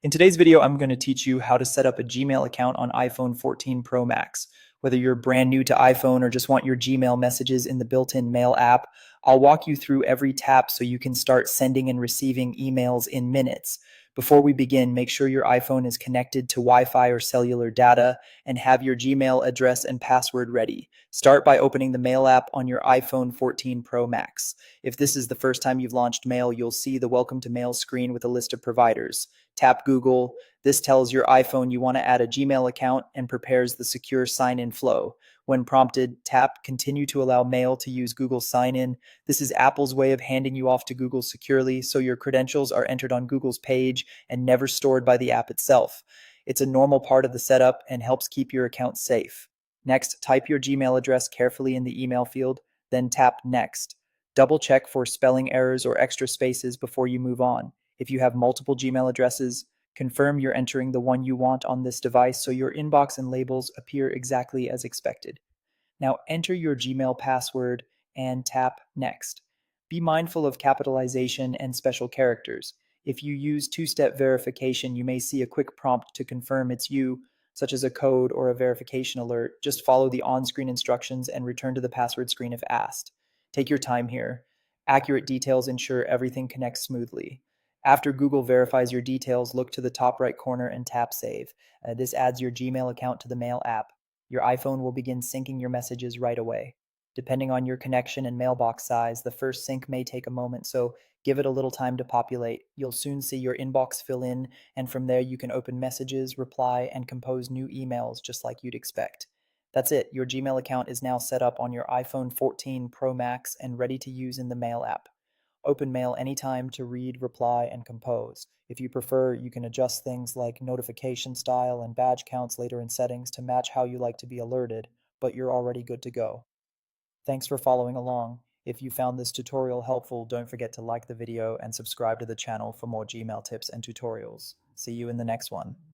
In today's video, I'm going to teach you how to set up a Gmail account on iPhone 14 Pro Max. Whether you're brand new to iPhone or just want your Gmail messages in the built-in Mail app, I'll walk you through every tap so you can start sending and receiving emails in minutes. Before we begin, make sure your iPhone is connected to Wi-Fi or cellular data and have your Gmail address and password ready. Start by opening the Mail app on your iPhone 14 Pro Max. If this is the first time you've launched Mail, you'll see the Welcome to Mail screen with a list of providers. Tap Google. This tells your iPhone you want to add a Gmail account and prepares the secure sign in flow. When prompted, tap Continue to allow Mail to use Google Sign In. This is Apple's way of handing you off to Google securely, so your credentials are entered on Google's page and never stored by the app itself. It's a normal part of the setup and helps keep your account safe. Next, type your Gmail address carefully in the email field, then tap Next. Double check for spelling errors or extra spaces before you move on. If you have multiple Gmail addresses, confirm you're entering the one you want on this device so your inbox and labels appear exactly as expected. Now enter your Gmail password and tap Next. Be mindful of capitalization and special characters. If you use two-step verification, you may see a quick prompt to confirm it's you, such as a code or a verification alert. Just follow the on-screen instructions and return to the password screen if asked. Take your time here. Accurate details ensure everything connects smoothly. After Google verifies your details, look to the top right corner and tap Save. This adds your Gmail account to the Mail app. Your iPhone will begin syncing your messages right away. Depending on your connection and mailbox size, the first sync may take a moment, so give it a little time to populate. You'll soon see your inbox fill in, and from there you can open messages, reply, and compose new emails just like you'd expect. That's it. Your Gmail account is now set up on your iPhone 14 Pro Max and ready to use in the Mail app. Open Mail anytime to read, reply, and compose. If you prefer, you can adjust things like notification style and badge counts later in settings to match how you like to be alerted, but you're already good to go. Thanks for following along. If you found this tutorial helpful, don't forget to like the video and subscribe to the channel for more Gmail tips and tutorials. See you in the next one.